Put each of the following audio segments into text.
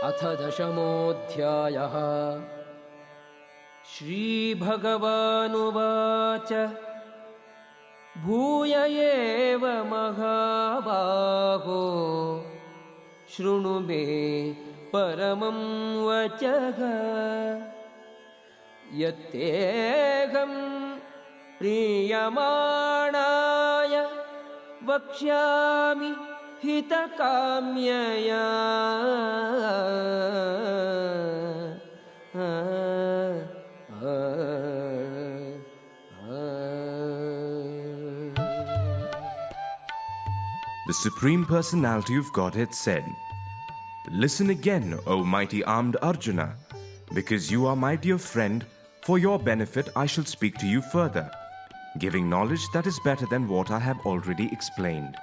अथ दशमोऽध्यायः। श्रीभगवानुवाच भूय एव महाबाहो शृणु मे परमं वचः यत्तेऽहं प्रीयमाणाय वक्ष्यामि हितकाम्यया। The Supreme Personality of Godhead said, "Listen again, O mighty armed Arjuna, because you are my dear friend, for your benefit I shall speak to you further, giving knowledge that is better than what I have already explained."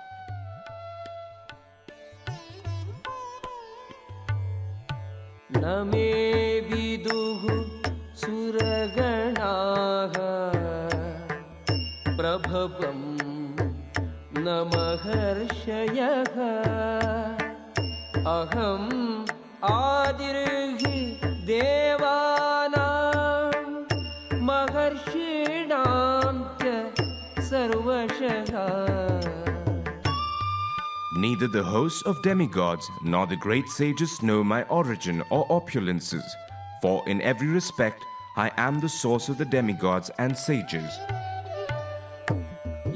न मे विदुः सुरगणाः प्रभवं न महर्षयः अहम् आदिर्हि देवानां महर्षीणां च सर्वशः। Neither the hosts of demigods nor the great sages know my origin or opulences, for in every respect I am the source of the demigods and sages.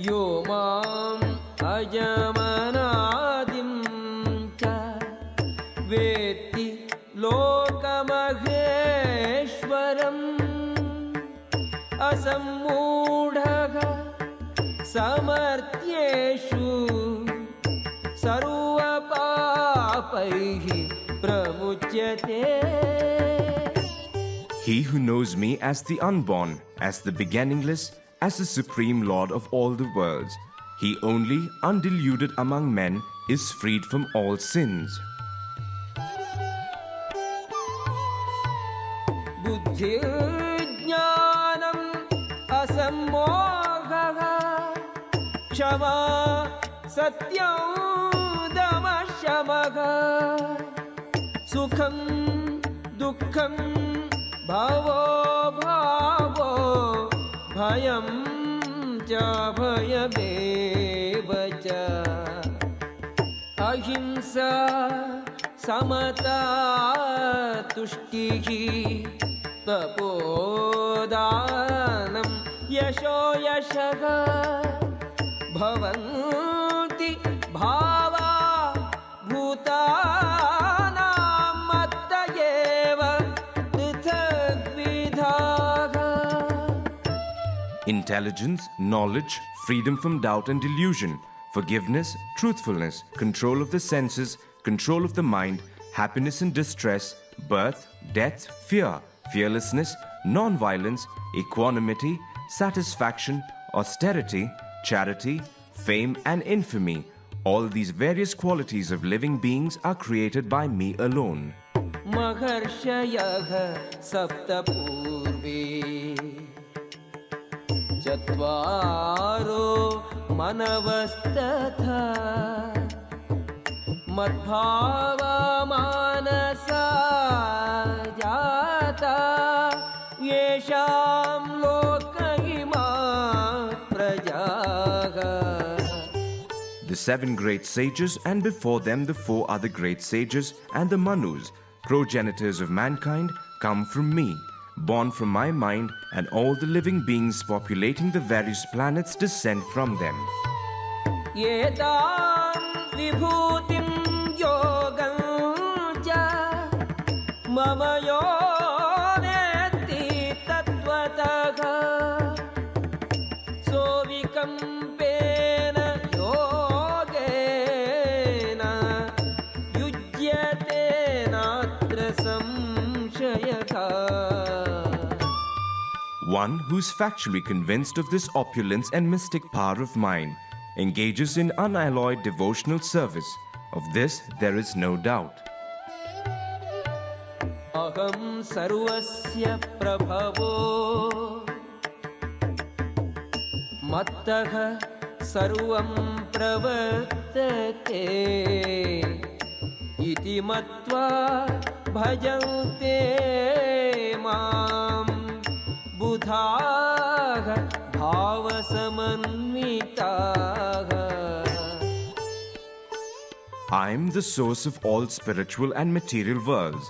यो माम् अजमनादिं च वेत्ति लोकमहेश्वरम् असम्मूढः समर्थ्येषु सर्वपापैः प्रमुच्यते। He who knows me as the unborn, as the beginningless, as the supreme Lord of all the worlds, he only, undeluded among men, is freed from all sins. बुद्धिर्ज्ञानम् असम्मोहः क्षमा सत्यं दमः शमः सुखं दुःखं भवो भावो भयं च भयमेव च अहिंसा समता तुष्टिः तपोदानं यशो यशः भवन्ति भावा भूतानां मत्त एव पृथग्विधाः। Intelligence, knowledge, freedom from doubt and delusion, forgiveness, truthfulness, control of the senses, control of the mind, happiness and distress, birth, death, fear, fearlessness, non-violence, equanimity, satisfaction, austerity, charity, fame and infamy. All these various qualities of living beings are created by me alone. महर्षयः सप्त पूर्वे चत्वारो मनवस्तथा मद्भावा मानसा जाता येषां लोक इमाः प्रजाः। The seven great sages, and before them the four other great sages, and the Manus, progenitors of mankind, come from me, born from my mind, and all the living beings populating the various planets descend from them. एतां विभूतिं योगं च मम यो वेत्ति तत्त्वतः सोऽविकम्पेन योगेन युज्यते नात्र संशयः। One who is factually convinced of this opulence and mystic power of mine engages in unalloyed devotional service. Of this there is no doubt. अहं सर्वस्य प्रभवो मत्तः सर्वं प्रवर्तते इति मत्वा भजन्ते मां बुधाः भावसमन्विताः. I am the source of all spiritual and material worlds.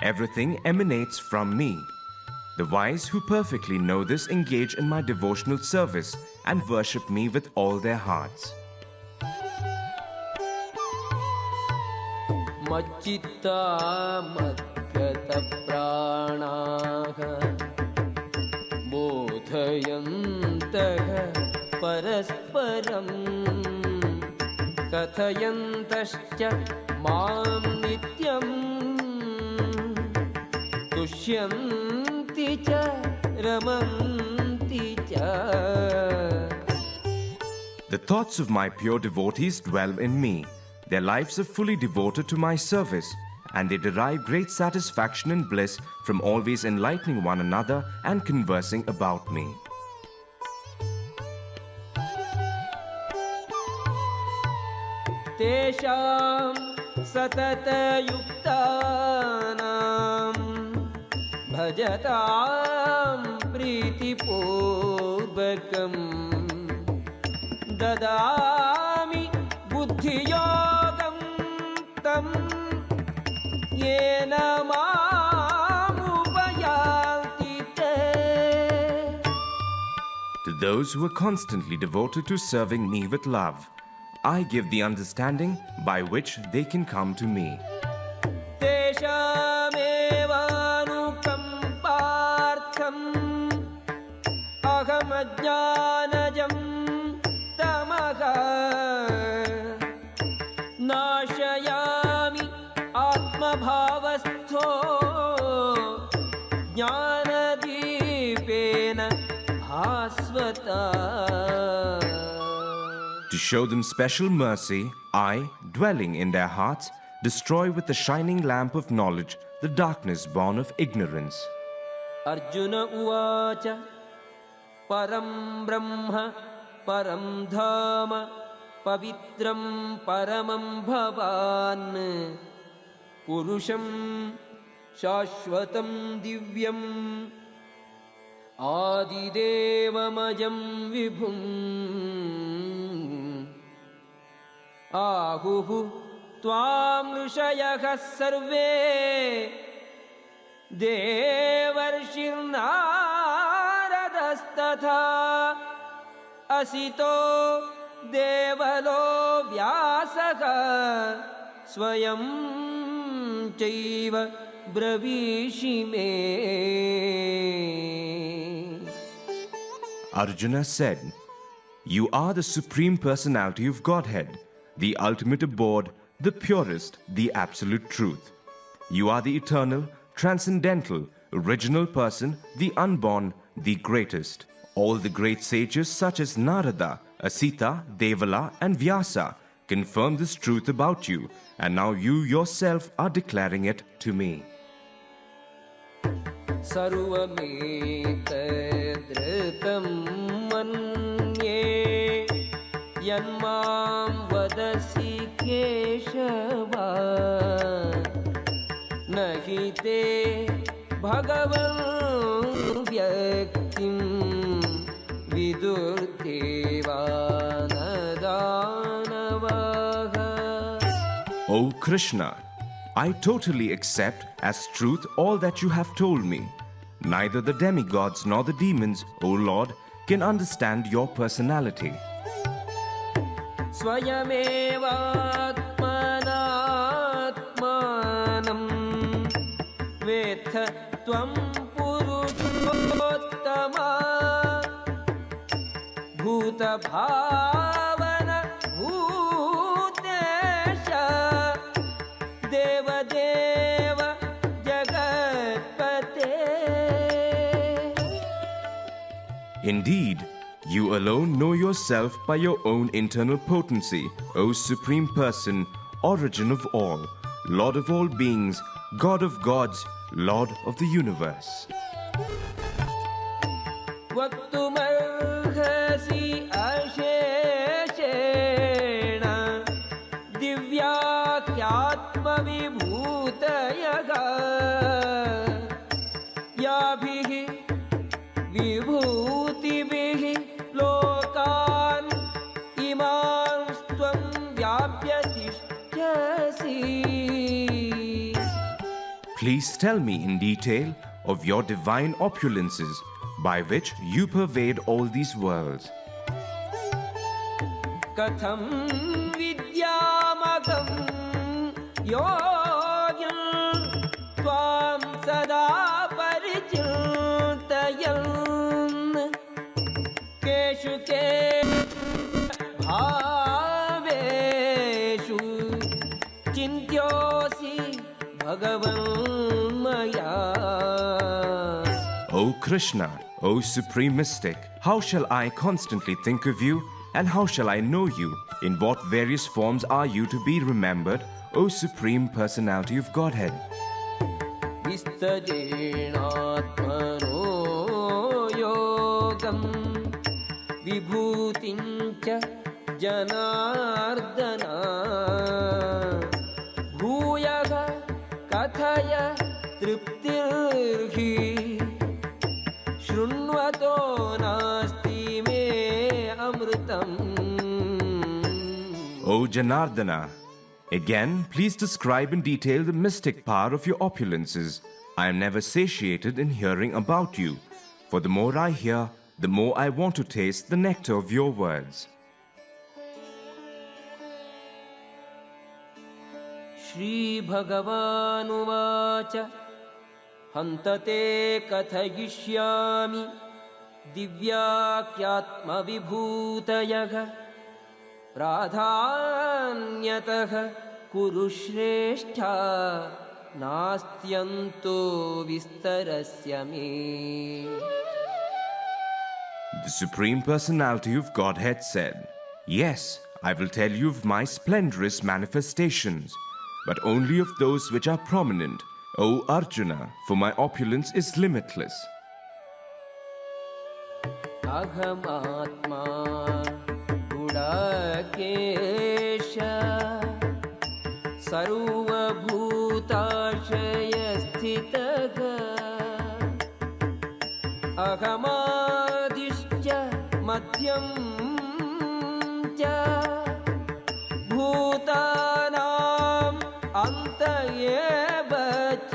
Everything emanates from me. The wise who perfectly know this engage in my devotional service and worship me with all their hearts. मच्चित्ता मद्गतप्राणाः बोधयन्तः परस्परम् कथयन्तश्च मां नित्यं तुष्यन्ति च रमन्ति च. The thoughts of my pure devotees dwell in me. Their lives are fully devoted to my service, and they derive great satisfaction and bliss from always enlightening one another and conversing about me. तेषां सततयुक्तानां भजतां प्रीतिपूर्वकं ददामि बुद्धियोगं तं येन मामुपयान्ति ते. To those who are constantly devoted to serving me with love, I give the understanding by which they can come to me. तेषामेवानुकम्पार्थम् अहमज्ञानजं तमः नाशयामि आत्मभावस्थो ज्ञानदीपेन भास्वता. To show them special mercy, I, dwelling in their hearts, destroy with the shining lamp of knowledge the darkness born of ignorance. Arjuna उवाच परं ब्रह्म परं धाम पवित्रं परमं भवान् पुरुषं शाश्वतं दिव्यम् आदिदेवमजं विभुम् आहुः त्वां ऋषयः सर्वे देवर्षिर्नारदस्तथा असितो देवलो व्यासः स्वयं चैव ब्रवीषि मे. Arjuna said, "You are the Supreme Personality of Godhead, the ultimate abode, the purest, the absolute truth. You are the eternal, transcendental, original person, the unborn, the greatest. All the great sages such as Narada, Asita, Devala and Vyasa confirm this truth about you, and now you yourself are declaring it to me." सर्वमेतद्ऋतं मन्ये यन्मां वदसि केशव न हि ते भगवन् व्यक्तिं विदुर्देवानदानवः. O Krishna, I totally accept as truth all that you have told me. Neither the demigods nor the demons, O Lord, can understand your personality. स्वयमेवात्मनात्मानं वेत्थ त्वं पुरुषोत्तमा भूतभावन भूतेश देवदेव जगत्पते. Indeed, you alone know yourself by your own internal potency, O Supreme Person, Origin of all, Lord of all beings, God of gods, Lord of the universe. वक्तुमर्हसि अशेषेण दिव्याख्यात्म आत्मविभूतयः याभिः विभूतिभिः लोकान् इमांस्त्वं व्याप्य तिष्ठसि. Please tell me in detail of your divine opulences by which you pervade all these worlds. कथं विद्यामगं योगिं त्वां सदा परिचिन्तयन् केषु के भावेषु चिन्त्योऽसि भगवन् मया. O Krishna, O Supreme Mystic, how shall I constantly think of you, and how shall I know you? In what various forms are you to be remembered, O Supreme Personality of Godhead? विस्तजेणात्मनो योगं विभूतिं च जनार्दन भूयः कथय तृप्तिर्हि शृण्वतो नास्ति मे अमृतम्. O Janardana, again, please describe in detail the mystic power of your opulences. I am never satiated in hearing about you, for the more I hear, the more I want to taste the nectar of your words. श्रीभगवानुवाच हन्तते कथयिष्यामि दिव्याख्यात्मविभूतयः प्राधान्यतः कुरु श्रेष्ठा नास्त्यन्तो विस्तरस्य मे. The Supreme Personality of Godhead said, Yes, I will tell you of my splendorous manifestations, but only of those which are prominent, O Arjuna, for my opulence is limitless. अहमात्मा गुडाकेश सर्वभूताशयस्थितः अहमादिश्च मध्यं च भूतानाम् अन्त एव च.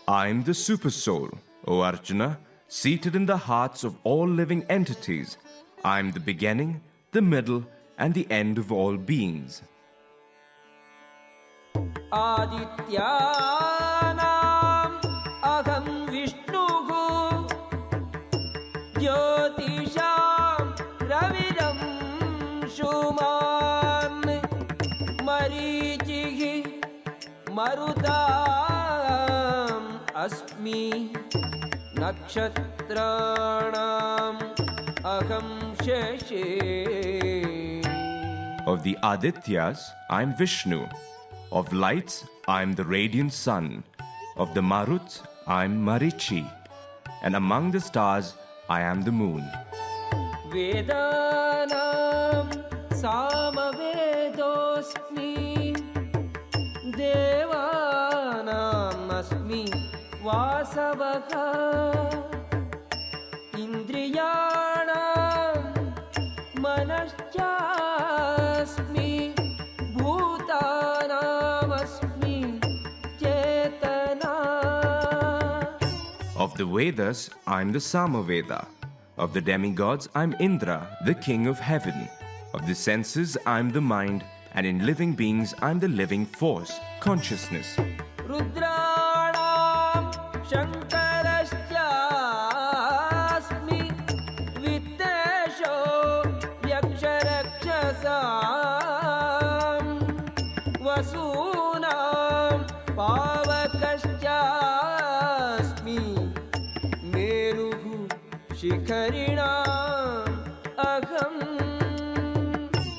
I am the Supersoul, O Arjuna, seated in the hearts of all living entities. I am the beginning, the middle, and the end of all beings. आदित्यानाम् अहं विष्णुः ज्योतिषां रविरंशुमान् मरीचिः मरुताम् अस्मि नक्षत्राणाम् अहं शशि. Of the Adityas, I am Vishnu. Of lights, I am the radiant sun. Of the Maruts, I am Marichi. And among the stars, I am the moon. वेदानां सामवेदोऽस्मि देवानाम् अस्मि वासवः इन्द्रियाणां मनश्चास्मि भूतानामस्मि चेतना. Of the Vedas, I am the Samaveda. Of the demigods, I am Indra, the king of heaven. Of the senses, I am the mind. And in living beings, I am the living force, consciousness. रुद्राणां शङ्करश्चास्मि वित्तेषो यक्षरक्षसां वसूनां पावकश्चास्मि मेरुः शिखरिणाम् अहम्.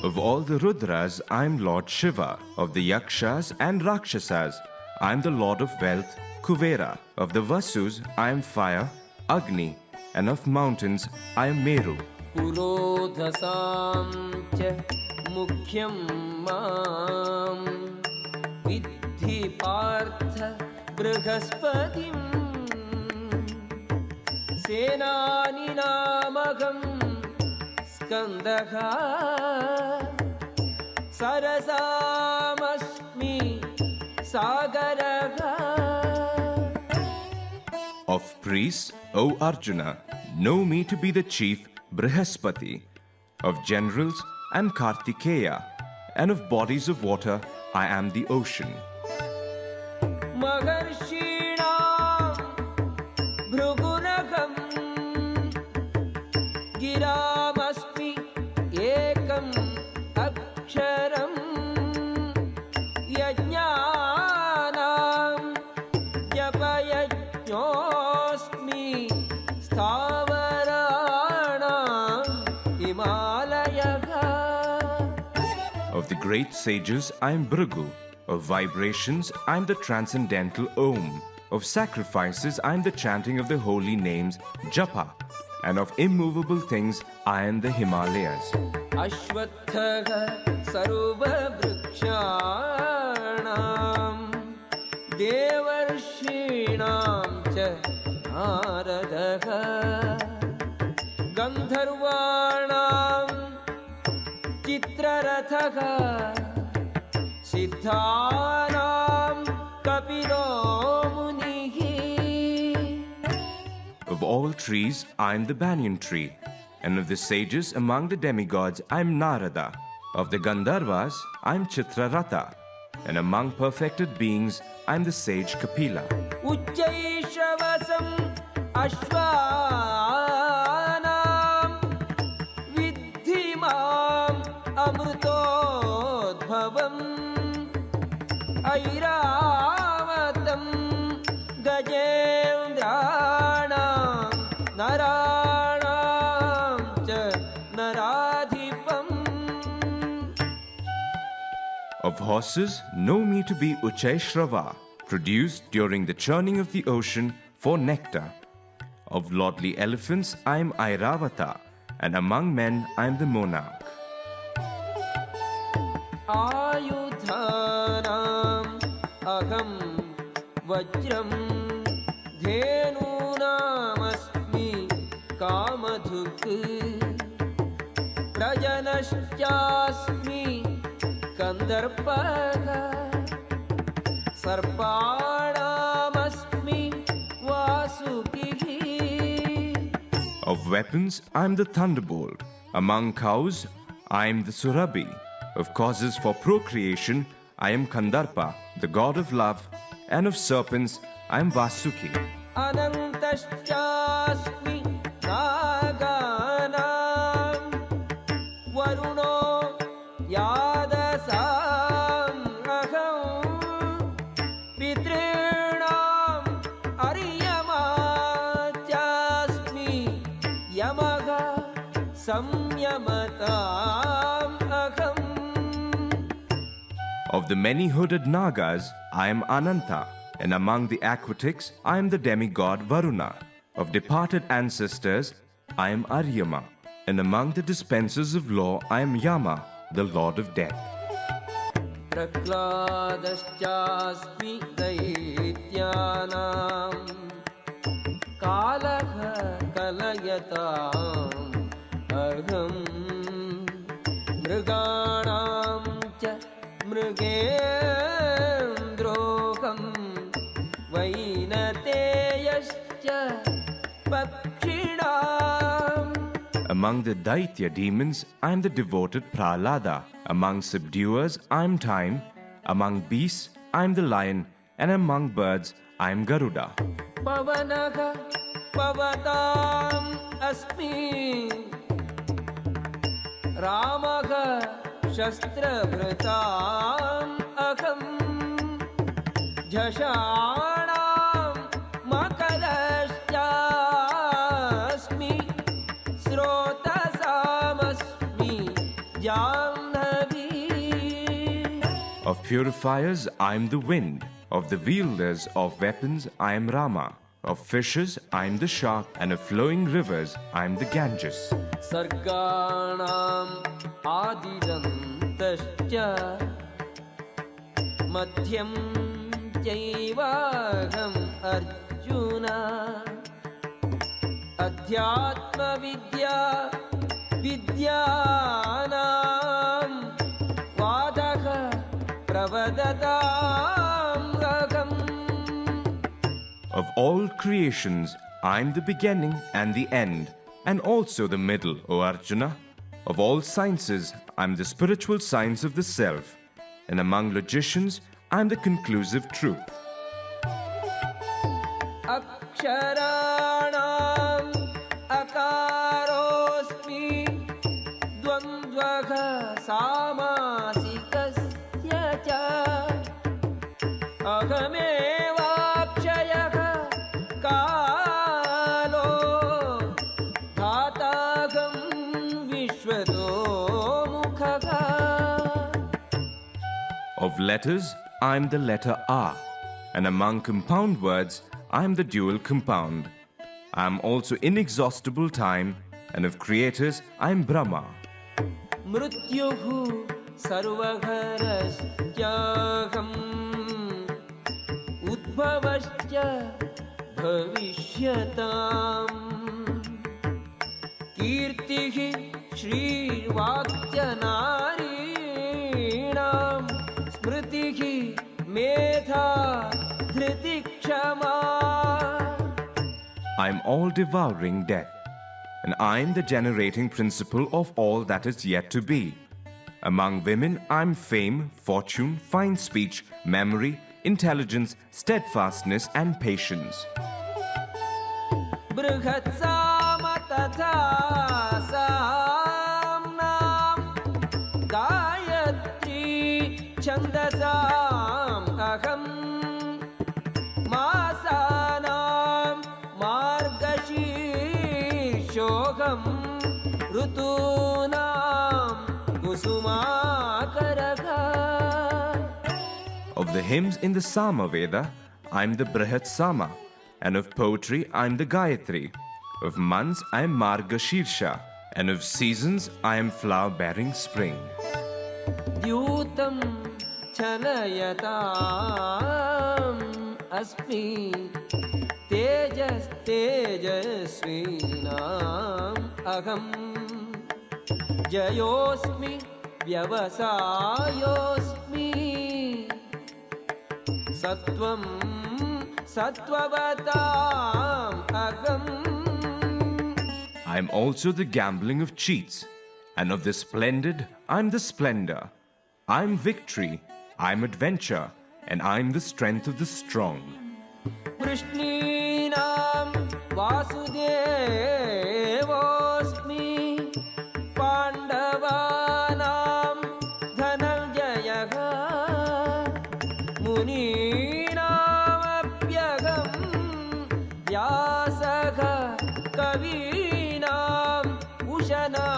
Of all the Rudras, I am Lord Shiva. Of the Yakshas and Rakshasas, I am the Lord of Wealth, Kuvera. Of the Vasus, I am Fire, Agni. And of mountains, I am Meru. पुरोधसां च मुख्यं मां विद्धि पार्थ बृहस्पतिं सेनानिनामहं स्कन्दः सरसामस्मि सागरः. Of priests, O Arjuna, know me to be the chief Brihaspati. Of generals, I am Kartikeya, and of bodies of water, I am the ocean. महर्षीणां भृगुरहं गिरामस्मि एकम् अक्षरं यज्ञानां जपयज्ञोऽस्मि स्थावराणां हिमालयः. Of the great sages, I am Bhrigu. Of vibrations, I am the transcendental Om. Of sacrifices, I am the chanting of the holy names, Japa. And of immovable things, I am the Himalayas. अश्वत्थः सर्ववृक्षाणां देवर्षीणां च नारदः गन्धर्वाणां चित्ररथः सिद्धानां कपिलो मुनिः. Of all trees, I am the banyan tree. And of the sages among the demigods, I am Narada. Of the Gandharvas, I am Chitraratha. And among perfected beings, I am the sage Kapila. उच्चैश्रवसं अश्वानां विद्धि माम् अमृतोद्भवम् ऐरावतं गजेन्द्राणां नराणां च नराधिपम्. Of horses, know me to be Uchaishrava, produced during the churning of the ocean for nectar. Of lordly elephants, I am Airavata, and among men, I am the monarch. आयुधानाम् अहं वज्रं धेनूनामस्मि कामधुक् प्रजनश्चास्मि कन्दर्पः सर्पाणामस्मि वासुकिः. Of weapons, I am the thunderbolt. Among cows, I am the Surabhi. Of causes for procreation, I am Kandarpa, the god of love. And of serpents, I am Vasuki. अनन्तश्चास्मि नागानां वरुणो यादसाम् अहं पितॄणाम् अर्यमा चास्मि यमः संयमताम् अहम्. Of the many-hooded Nagas, I am Ananta. And among the aquatics, I am the demigod Varuna. Of departed ancestors, I am Aryama. And among the dispensers of law, I am Yama, the lord of death. प्रह्लादश्चास्मि दैत्यानां कालः कलयताम् अहं मृगाणां च मृगेन्द्रोऽहं वैनतेयश्च पक्षिणाम्. Among the Daitya demons, I am the devoted Prahlada. Among subduers, I am Time. Among beasts, I am the lion. And among birds, I am Garuda. पवनः पवताम् अस्मि रामः शस्त्रभृताम् अहं झषाणां मकरश्चास्मि स्रोतसामस्मि Jahnavi. Of purifiers, I am the wind. Of the wielders of weapons, I am Rama. Of fishes, I am the shark. And of flowing rivers, I am the Ganges. सर्गाणाम् आदिरन्तम् अन्तश्च मध्यं चैवाहम् अर्जुन अध्यात्मविद्या विद्यानां वादः प्रवदताम्. Of all creations, I am the beginning and the end, and also the middle, O Arjuna. Of all sciences, I am the spiritual science of the self, and among logicians, I am the conclusive truth. अक्षराणाम् अकारोऽस्मि द्वन्द्वः सामासिकस्य च अहमेवाक्षयः कालो धाताहं विश्वतो मुखः. Of letters, I am the letter R, and among compound words, I am the dual compound. I am also inexhaustible time, and of creators, I am Brahma. मृत्युः सर्वहरश्चाहम् उद्भवश्च भविष्यताम्. कीर्तिः श्रीर्वाक्यनारीणां स्मृतिः मेधा धृतिः क्षमा. I am all devouring death, and I am the generating principle of all that is yet to be. Among women, I am fame, fortune, fine speech, memory, intelligence, steadfastness, and patience. बृहत्साम तथा साम्नां गायत्री छन्दसाम् अहम् मासानां मार्गशीर्षोऽहम् ऋतूनां कुसुमाकरः. Of the hymns in the Sama Veda, I am the Brihat Sama, and of poetry, I am the Gayatri. Of months, I am Margashirsha, and of seasons, I am flower-bearing spring. द्यूतं चलयताम् अस्मि तेजस्तेजस्वीनाम् अहम् जयोऽस्मि व्यवसायोऽस्मि सत्वं सत्त्ववताम् अहम्. I am also the gambling of cheats, and of the splendid, I am the splendor. I am victory, I am adventure, and I am the strength of the strong. कृष्णीनां वासुदेवोऽस्मि पाण्डवानां धनञ्जयः मुनीनामप्यहं व्यासः कवीनाम् उशना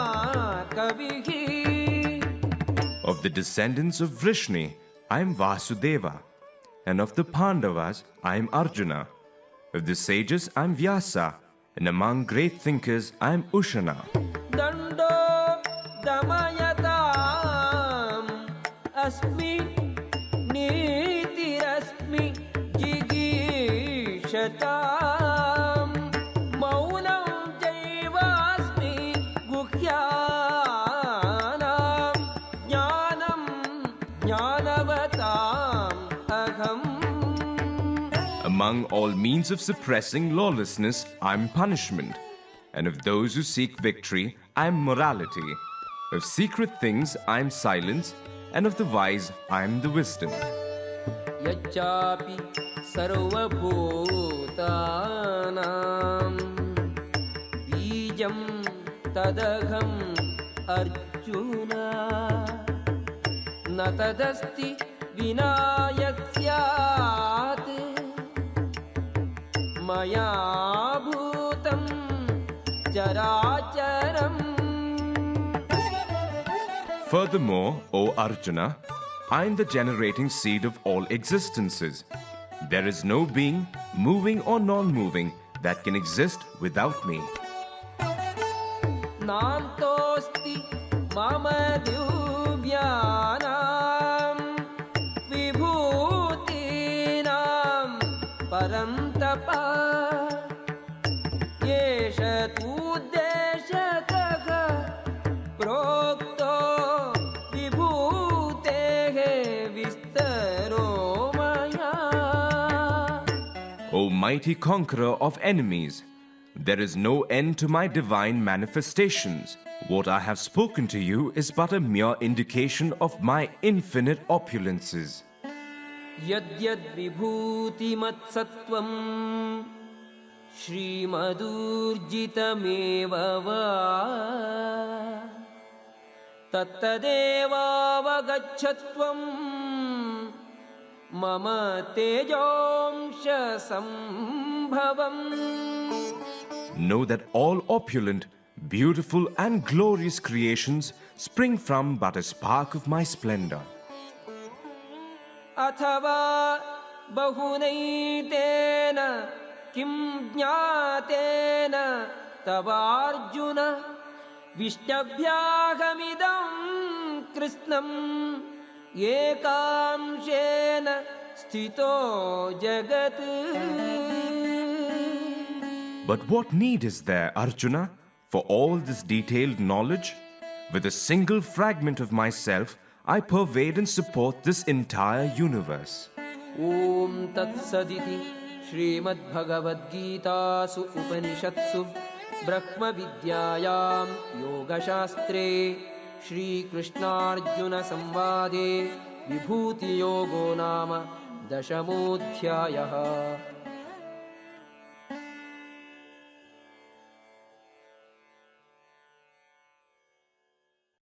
कविः. Of the descendants of Vrishni, I am Vasudeva, and of the Pandavas, I am Arjuna. Of the sages, I am Vyasa, and among great thinkers, I am Ushana. दण्डो दमयताम् अस्मि नीतिरस्मि जिगीषताम् मौनं चैवास्मि गुह्यानां ज्ञानं ज्ञानवताम् अहम्. Among all means of suppressing lawlessness, I am punishment, and of those who seek victory, I am morality. Of secret things, I am silence, and of the wise, I am the wisdom. यच्चापि सर्वभूतानां बीजं तदहम् अर्जुन न तदस्ति विना यत्स्यात् मया भूतं चराचरम्. Furthermore, O Arjuna, I am the generating seed of all existences. There is no being, moving or non-moving, that can exist without me. नान्तोऽस्ति मम दिव्या प्रोक्तो विभूतेः विस्तरो मया. O mighty conqueror of enemies, there is no end to my divine manifestations. What I have spoken to you is but a mere indication of my infinite opulences. यद्यद् विभूतिमत्सत्त्वं श्रीमदूर्जितमेव वा तत्तदेवावगच्छत्वं मम तेजोंशसम्भवम्. Know that all opulent, beautiful and glorious creations spring from but a spark of my splendor. अथवा बहुनैतेन किं ज्ञातेन तवार्जुन विष्णव्यागमिदं कृष्णं एकांशेन स्थितो जगत्. But what need is there, Arjuna, for all this detailed knowledge? With a single fragment of myself, I pervade and support this entire universe. ॐ तत्सदिति श्रीमद्भगवद्गीतासु उपनिषत्सु ब्रह्मविद्यायां योगशास्त्रे श्रीकृष्णार्जुनसंवादे विभूतियोगो नाम 10मोऽध्यायः.